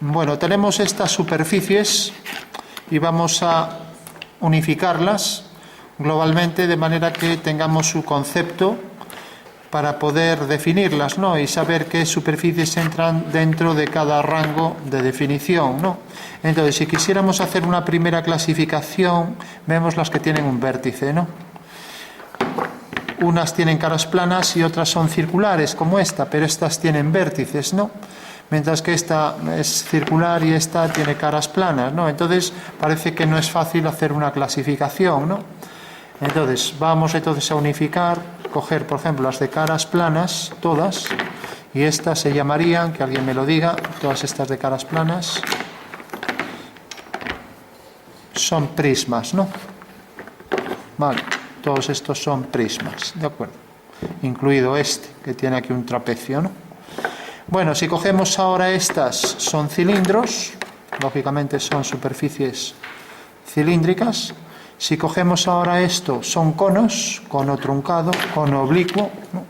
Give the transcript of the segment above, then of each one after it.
Bueno, tenemos estas superficies y vamos a unificarlas globalmente de manera que tengamos su concepto para poder definirlas, ¿no? Y saber qué superficies entran dentro de cada rango de definición, ¿no? Entonces, si quisiéramos hacer una primera clasificación, vemos las que tienen un vértice, ¿no? Unas tienen caras planas y otras son circulares, como esta, pero estas tienen vértices, ¿no? Mientras que esta es circular y esta tiene caras planas, ¿no? Entonces, parece que no es fácil hacer una clasificación, ¿no? Entonces, vamos a unificar, coger, por ejemplo, las de caras planas, todas, y estas se llamarían, que alguien me lo diga, todas estas de caras planas, son prismas, ¿no? Vale, todos estos son prismas, ¿de acuerdo? Incluido este, que tiene aquí un trapecio, ¿no? Bueno, si cogemos ahora estas, son cilindros, lógicamente son superficies cilíndricas. Si cogemos ahora esto, son conos, cono truncado, cono oblicuo, ¿no?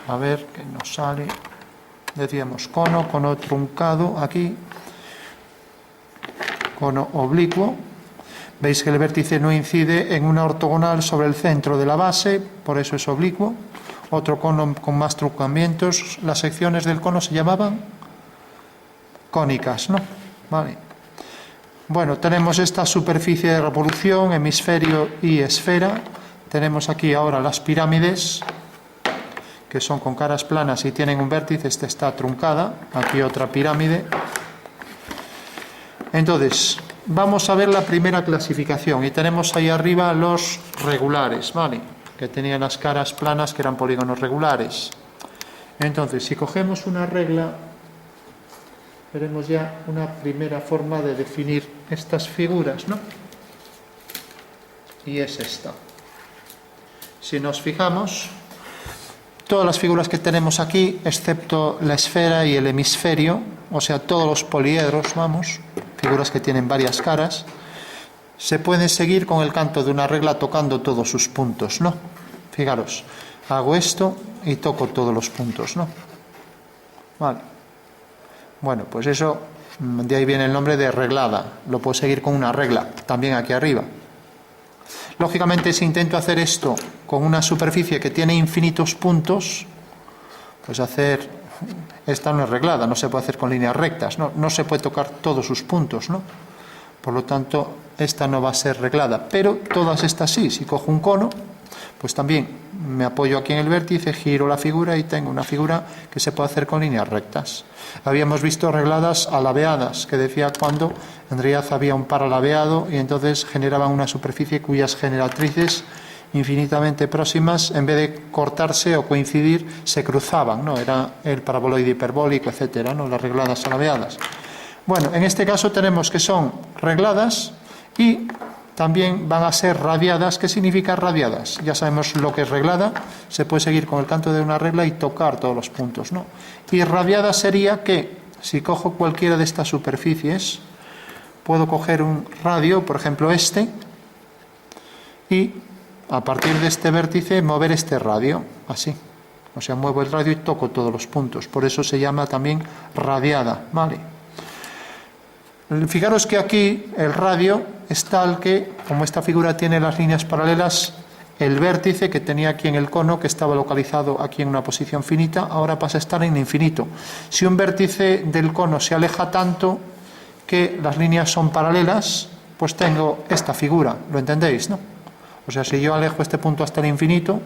A ver qué nos sale. Decíamos cono truncado aquí, cono oblicuo. Veis que el vértice no incide en una ortogonal sobre el centro de la base, por eso es oblicuo. Otro cono con más truncamientos. Las secciones del cono se llamaban cónicas, ¿no? Vale. Bueno, tenemos esta superficie de revolución, hemisferio y esfera. Tenemos aquí ahora las pirámides, que son con caras planas y tienen un vértice. Esta está truncada. Aquí otra pirámide. Entonces, vamos a ver la primera clasificación. Y tenemos ahí arriba los regulares, ¿vale? Que tenían las caras planas, que eran polígonos regulares. Entonces, si cogemos una regla, veremos ya una primera forma de definir estas figuras, ¿no? Y es esta. Si nos fijamos, todas las figuras que tenemos aquí, excepto la esfera y el hemisferio, o sea, todos los poliedros, vamos, figuras que tienen varias caras, se pueden seguir con el canto de una regla tocando todos sus puntos, ¿no? Fijaros, hago esto y toco todos los puntos, ¿no? Vale. Bueno, pues eso, de ahí viene el nombre de reglada. Lo puedo seguir con una regla, también aquí arriba. Lógicamente, si intento hacer esto con una superficie que tiene infinitos puntos, pues esta no es reglada, no se puede hacer con líneas rectas, no se puede tocar todos sus puntos, ¿no? Por lo tanto, esta no va a ser reglada, pero todas estas sí. Si cojo un cono, pues también me apoyo aquí en el vértice, giro la figura y tengo una figura que se puede hacer con líneas rectas. Habíamos visto regladas alabeadas, que decía cuando en realidad había un par alabeado y entonces generaban una superficie cuyas generatrices infinitamente próximas, en vez de cortarse o coincidir, se cruzaban, ¿no? Era el paraboloide hiperbólico, etcétera, ¿no? Las regladas alabeadas. Bueno, en este caso tenemos que son regladas y también van a ser radiadas. ¿Qué significa radiadas? Ya sabemos lo que es reglada, se puede seguir con el canto de una regla y tocar todos los puntos, ¿no? Y radiada sería que, si cojo cualquiera de estas superficies, puedo coger un radio, por ejemplo este, y a partir de este vértice mover este radio, así. O sea, muevo el radio y toco todos los puntos, por eso se llama también radiada, ¿vale? Fijaros que aquí el radio es tal que, como esta figura tiene las líneas paralelas, el vértice que tenía aquí en el cono, que estaba localizado aquí en una posición finita, ahora pasa a estar en infinito. Si un vértice del cono se aleja tanto que las líneas son paralelas, pues tengo esta figura, ¿lo entendéis, no? O sea, si yo alejo este punto hasta el infinito,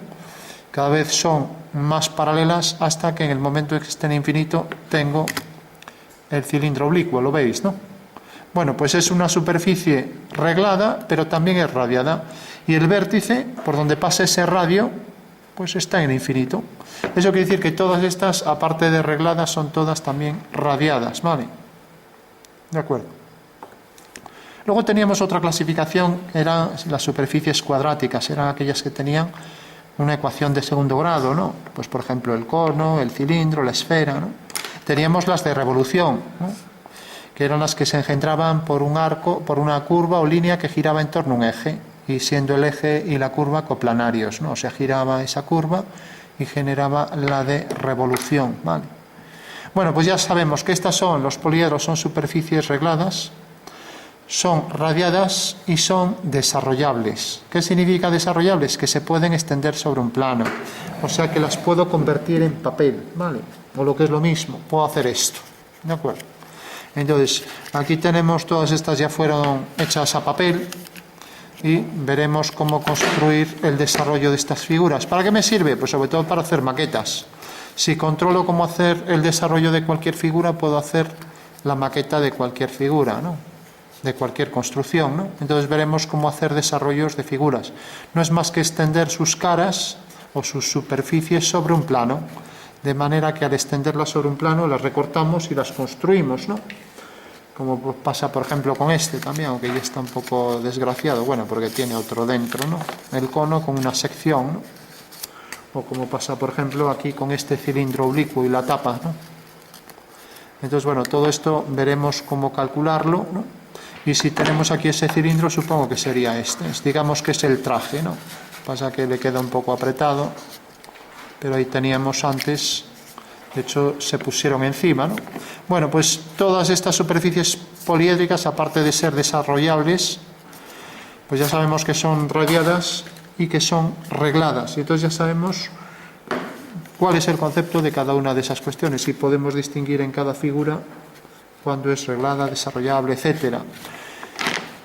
cada vez son más paralelas hasta que en el momento en que esté en infinito tengo el cilindro oblicuo, ¿lo veis, no? Bueno, pues es una superficie reglada, pero también es radiada. Y el vértice, por donde pasa ese radio, pues está en infinito. Eso quiere decir que todas estas, aparte de regladas, son todas también radiadas, ¿vale? De acuerdo. Luego teníamos otra clasificación, eran las superficies cuadráticas, eran aquellas que tenían una ecuación de segundo grado, ¿no? Pues por ejemplo el cono, el cilindro, la esfera, ¿no? Teníamos las de revolución, ¿no? Que eran las que se engendraban por un arco, por una curva o línea que giraba en torno a un eje, y siendo el eje y la curva coplanarios, ¿no? O sea, giraba esa curva y generaba la de revolución, ¿vale? Bueno, pues ya sabemos que los poliedros son superficies regladas, son radiadas y son desarrollables. ¿Qué significa desarrollables? Que se pueden extender sobre un plano. O sea que las puedo convertir en papel, ¿vale? O lo que es lo mismo, puedo hacer esto, ¿de acuerdo? Entonces, aquí tenemos, todas estas ya fueron hechas a papel y veremos cómo construir el desarrollo de estas figuras. ¿Para qué me sirve? Pues sobre todo para hacer maquetas. Si controlo cómo hacer el desarrollo de cualquier figura, puedo hacer la maqueta de cualquier figura, ¿no? De cualquier construcción, ¿no? Entonces veremos cómo hacer desarrollos de figuras. No es más que extender sus caras o sus superficies sobre un plano, de manera que al extenderlas sobre un plano las recortamos y las construimos, ¿no? Como pasa, por ejemplo, con este también, aunque ya está un poco desgraciado, bueno, porque tiene otro dentro, ¿no? El cono con una sección, ¿no? O como pasa, por ejemplo, aquí con este cilindro oblicuo y la tapa, ¿no? Entonces, bueno, todo esto veremos cómo calcularlo, ¿no? Y si tenemos aquí ese cilindro, supongo que sería este. Digamos que es el traje, ¿no? Pasa que le queda un poco apretado, pero ahí teníamos antes, de hecho se pusieron encima, ¿no? Bueno, pues todas estas superficies poliédricas, aparte de ser desarrollables, pues ya sabemos que son radiadas y que son regladas. Y entonces ya sabemos cuál es el concepto de cada una de esas cuestiones y podemos distinguir en cada figura cuando es reglada, desarrollable, etcétera.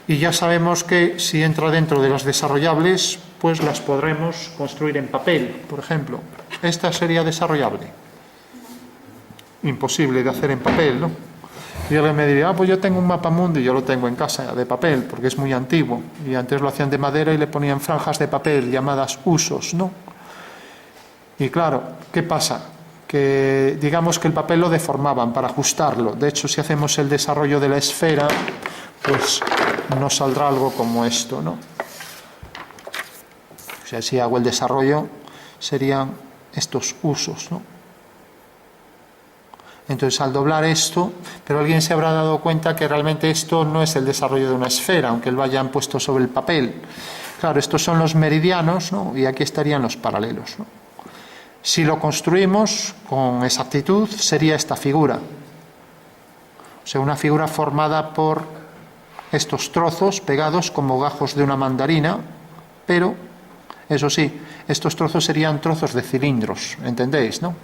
Y ya sabemos que si entra dentro de las desarrollables, pues las podremos construir en papel, por ejemplo. Esta sería desarrollable. Imposible de hacer en papel, ¿no? Y alguien me diría, pues yo tengo un mapamundi, yo lo tengo en casa de papel, porque es muy antiguo. Y antes lo hacían de madera y le ponían franjas de papel llamadas usos, ¿no? Y claro, ¿qué pasa? Que digamos que el papel lo deformaban para ajustarlo. De hecho, si hacemos el desarrollo de la esfera, pues nos saldrá algo como esto, ¿no? O sea, si hago el desarrollo, serían estos usos, ¿no? Entonces, al doblar esto, pero alguien se habrá dado cuenta que realmente esto no es el desarrollo de una esfera, aunque lo hayan puesto sobre el papel. Claro, estos son los meridianos, ¿no? Y aquí estarían los paralelos, ¿no? Si lo construimos con exactitud, sería esta figura. O sea, una figura formada por estos trozos pegados como gajos de una mandarina, pero, eso sí, estos trozos serían trozos de cilindros, ¿entendéis, no?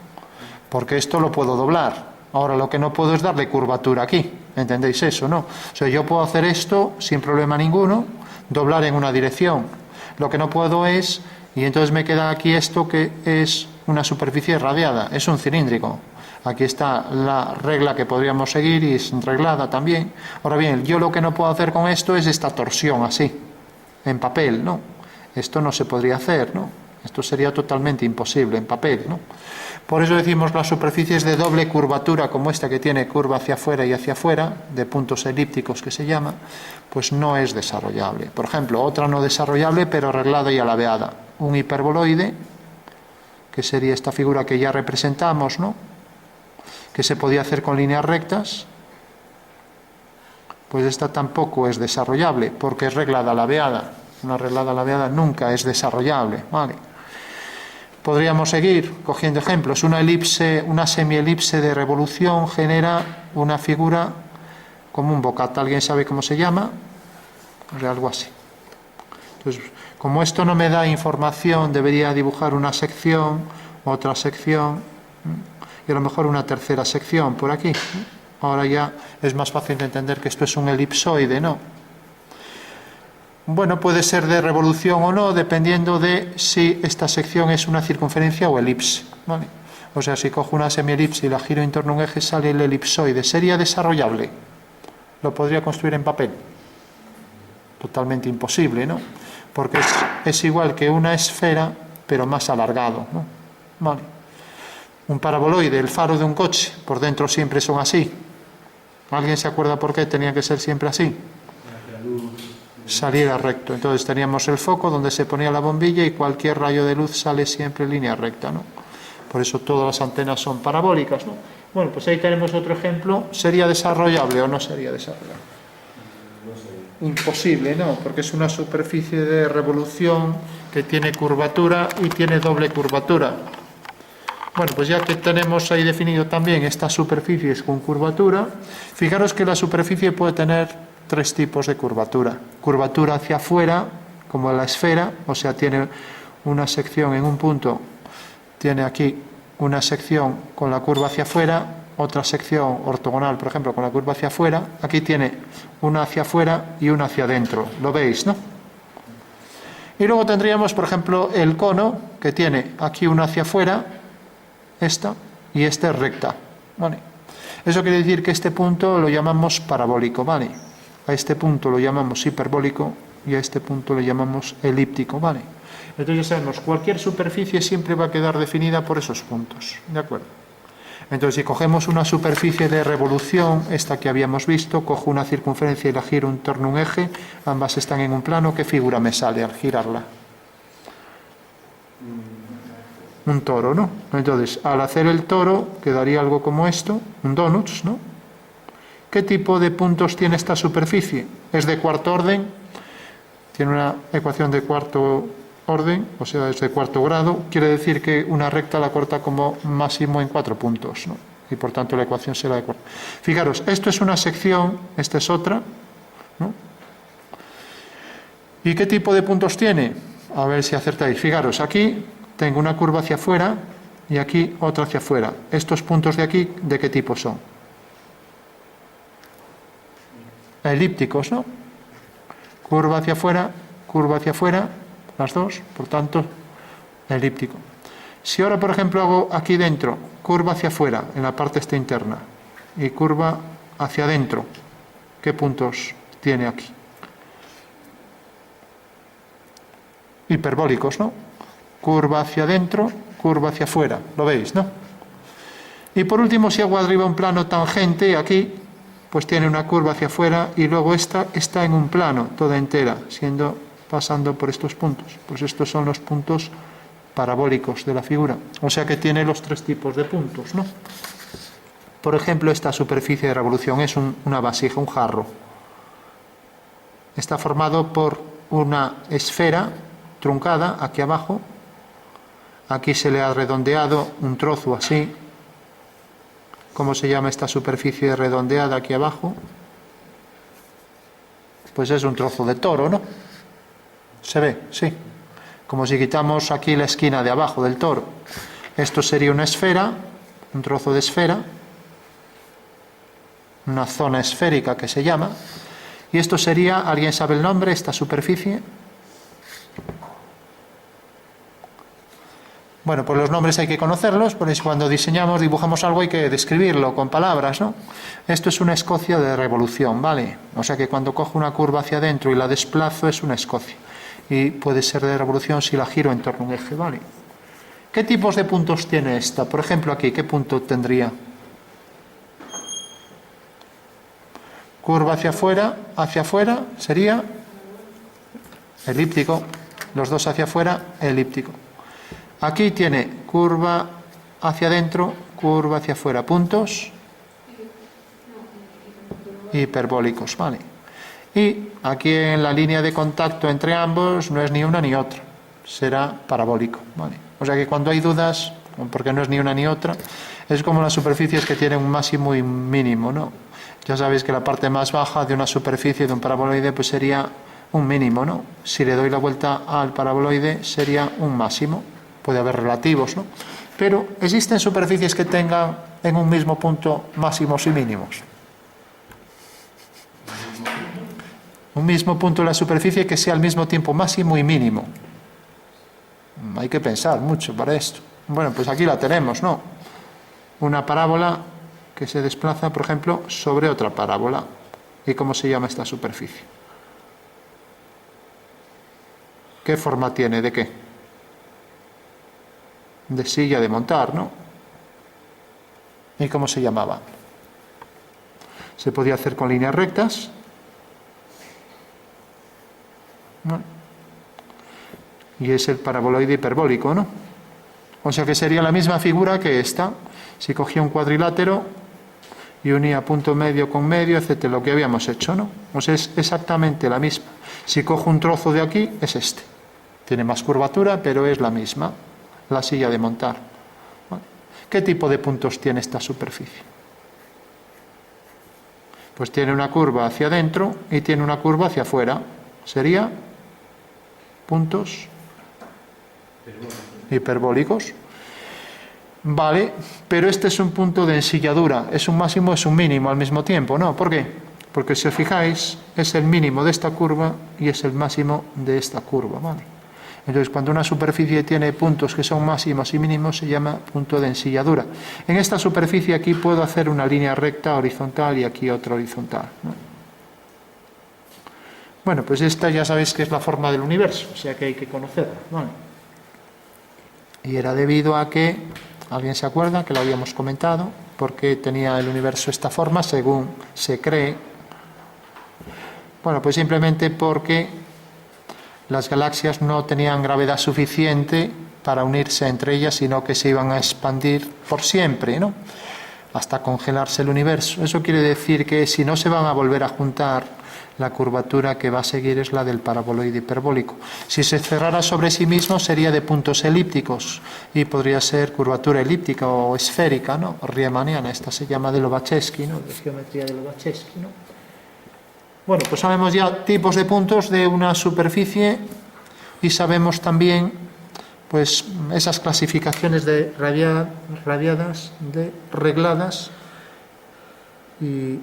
Porque esto lo puedo doblar. Ahora lo que no puedo es darle curvatura aquí, ¿entendéis eso, no? O sea, yo puedo hacer esto sin problema ninguno, doblar en una dirección. Lo que no puedo es, y entonces me queda aquí esto que es una superficie radiada, es un cilíndrico. Aquí está la regla que podríamos seguir y es reglada también. Ahora bien, yo lo que no puedo hacer con esto es esta torsión así, en papel, ¿no? Esto no se podría hacer, ¿no? Esto sería totalmente imposible en papel, ¿no? Por eso decimos las superficies de doble curvatura, como esta que tiene curva hacia afuera y hacia afuera, de puntos elípticos que se llama, pues no es desarrollable. Por ejemplo, otra no desarrollable, pero reglada y alabeada. Un hiperboloide, que sería esta figura que ya representamos, ¿no? Que se podía hacer con líneas rectas, pues esta tampoco es desarrollable, porque es reglada alabeada. Una reglada alabeada nunca es desarrollable, ¿vale? Podríamos seguir cogiendo ejemplos. Una elipse, una semielipse de revolución genera una figura como un bocata. ¿Alguien sabe cómo se llama? Algo así. Entonces, como esto no me da información, debería dibujar una sección, otra sección y a lo mejor una tercera sección por aquí. Ahora ya es más fácil de entender que esto es un elipsoide, ¿no? Bueno, puede ser de revolución o no, dependiendo de si esta sección es una circunferencia o elipse, ¿vale? O sea, si cojo una semielipse y la giro en torno a un eje, sale el elipsoide. ¿Sería desarrollable? ¿Lo podría construir en papel? Totalmente imposible, ¿no? Porque es igual que una esfera, pero más alargado, ¿no? Vale. Un paraboloide, el faro de un coche, por dentro siempre son así. ¿Alguien se acuerda por qué tenía que ser siempre así? Saliera recto. Entonces teníamos el foco donde se ponía la bombilla y cualquier rayo de luz sale siempre en línea recta, ¿no? Por eso todas las antenas son parabólicas, ¿no? Bueno, pues ahí tenemos otro ejemplo. ¿Sería desarrollable o no sería desarrollable? Imposible, ¿no? Porque es una superficie de revolución que tiene curvatura y tiene doble curvatura. Bueno, pues ya que tenemos ahí definido también estas superficies con curvatura, fijaros que la superficie puede tener tres tipos de curvatura. Curvatura hacia afuera, como la esfera, o sea, tiene una sección en un punto, tiene aquí una sección con la curva hacia afuera, otra sección ortogonal, por ejemplo, con la curva hacia afuera. Aquí tiene una hacia afuera y una hacia adentro. ¿Lo veis, no? Y luego tendríamos, por ejemplo, el cono, que tiene aquí una hacia afuera, esta, y esta es recta, ¿vale? Eso quiere decir que este punto lo llamamos parabólico, ¿vale? A este punto lo llamamos hiperbólico y a este punto lo llamamos elíptico, ¿vale? Entonces ya sabemos, cualquier superficie siempre va a quedar definida por esos puntos, ¿de acuerdo? Entonces, si cogemos una superficie de revolución, esta que habíamos visto, cojo una circunferencia y la giro en torno a un eje, ambas están en un plano, ¿qué figura me sale al girarla? Un toro, ¿no? Entonces, al hacer el toro, quedaría algo como esto, un donuts, ¿no? ¿Qué tipo de puntos tiene esta superficie? Es de cuarto orden, tiene una ecuación de cuarto orden, o sea, es de cuarto grado, quiere decir que una recta la corta como máximo en 4 puntos, ¿no? Y por tanto la ecuación será de cuarto. Fijaros, esto es una sección, esta es otra, ¿no? ¿Y qué tipo de puntos tiene? A ver si acertáis. Fijaros, aquí tengo una curva hacia afuera y aquí otra hacia afuera. Estos puntos de aquí, ¿de qué tipo son? Elípticos, ¿no? Curva hacia afuera, las dos, por tanto, elíptico. Si ahora, por ejemplo, hago aquí dentro, curva hacia afuera, en la parte esta interna, y curva hacia adentro, ¿qué puntos tiene aquí? Hiperbólicos, ¿no? Curva hacia adentro, curva hacia afuera, ¿lo veis, no? Y por último, si hago arriba un plano tangente, aquí, pues tiene una curva hacia afuera, y luego esta está en un plano, toda entera, pasando por estos puntos. Pues estos son los puntos parabólicos de la figura. O sea que tiene los tres tipos de puntos, ¿no? Por ejemplo, esta superficie de revolución es una vasija, un jarro. Está formado por una esfera truncada aquí abajo. Aquí se le ha redondeado un trozo así. ¿Cómo se llama esta superficie redondeada aquí abajo? Pues es un trozo de toro, ¿no? ¿Se ve? Sí. Como si quitamos aquí la esquina de abajo del toro. Esto sería una esfera, un trozo de esfera, una zona esférica que se llama. Y esto sería, ¿alguien sabe el nombre, esta superficie? Bueno, pues los nombres hay que conocerlos, por eso cuando diseñamos, dibujamos algo hay que describirlo con palabras, ¿no? Esto es una escocia de revolución, ¿vale? O sea que cuando cojo una curva hacia adentro y la desplazo es una escocia. Y puede ser de revolución si la giro en torno a un eje, ¿vale? ¿Qué tipos de puntos tiene esta? Por ejemplo, aquí, ¿qué punto tendría? Curva hacia afuera sería elíptico. Los dos hacia afuera, elíptico. Aquí tiene curva hacia adentro, curva hacia afuera. Puntos hiperbólicos, ¿vale? Y aquí en la línea de contacto entre ambos no es ni una ni otra, será parabólico, ¿vale? O sea que cuando hay dudas, porque no es ni una ni otra, es como las superficies que tienen un máximo y un mínimo, ¿no? Ya sabéis que la parte más baja de una superficie de un paraboloide pues sería un mínimo, ¿no? Si le doy la vuelta al paraboloide sería un máximo. Puede haber relativos, ¿no? Pero existen superficies que tengan en un mismo punto máximos y mínimos. Un mismo punto en la superficie que sea al mismo tiempo máximo y mínimo. Hay que pensar mucho para esto. Bueno, pues aquí la tenemos, ¿no? Una parábola que se desplaza, por ejemplo, sobre otra parábola. ¿Y cómo se llama esta superficie? ¿Qué forma tiene? ¿De qué? De silla de montar, ¿no? ¿Y cómo se llamaba? Se podía hacer con líneas rectas, ¿no? Y es el paraboloide hiperbólico, ¿no? O sea que sería la misma figura que esta. Si cogía un cuadrilátero y unía punto medio con medio, etcétera, lo que habíamos hecho, ¿no? O sea, es exactamente la misma. Si cojo un trozo de aquí, es este. Tiene más curvatura, pero es la misma. La silla de montar. Bueno, ¿Qué tipo de puntos tiene esta superficie? Pues tiene una curva hacia adentro y tiene una curva hacia afuera. Sería puntos hiperbólicos. Vale, pero este es un punto de ensilladura, es un máximo, es un mínimo al mismo tiempo, ¿no? ¿Por qué? Porque si os fijáis, es el mínimo de esta curva y es el máximo de esta curva, ¿vale? Entonces, cuando una superficie tiene puntos que son máximos y mínimos, se llama punto de ensilladura. En esta superficie aquí puedo hacer una línea recta horizontal y aquí otra horizontal, ¿no? Bueno, pues esta ya sabéis que es la forma del universo, o sea que hay que conocerla, ¿vale? Y era debido a que, ¿alguien se acuerda que lo habíamos comentado? ¿Por qué tenía el universo esta forma, según se cree? Bueno, pues simplemente porque las galaxias no tenían gravedad suficiente para unirse entre ellas, sino que se iban a expandir por siempre, ¿no? Hasta congelarse el universo. Eso quiere decir que si no se van a volver a juntar, la curvatura que va a seguir es la del paraboloide hiperbólico. Si se cerrara sobre sí mismo sería de puntos elípticos y podría ser curvatura elíptica o esférica, ¿no? Riemanniana, esta se llama de Lobachevsky, ¿no? De geometría de Lobachevsky, ¿no? Bueno, pues sabemos ya tipos de puntos de una superficie y sabemos también pues esas clasificaciones de radiadas, de regladas y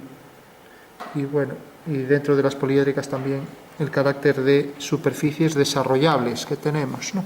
bueno, y dentro de las poliédricas también el carácter de superficies desarrollables que tenemos, ¿no?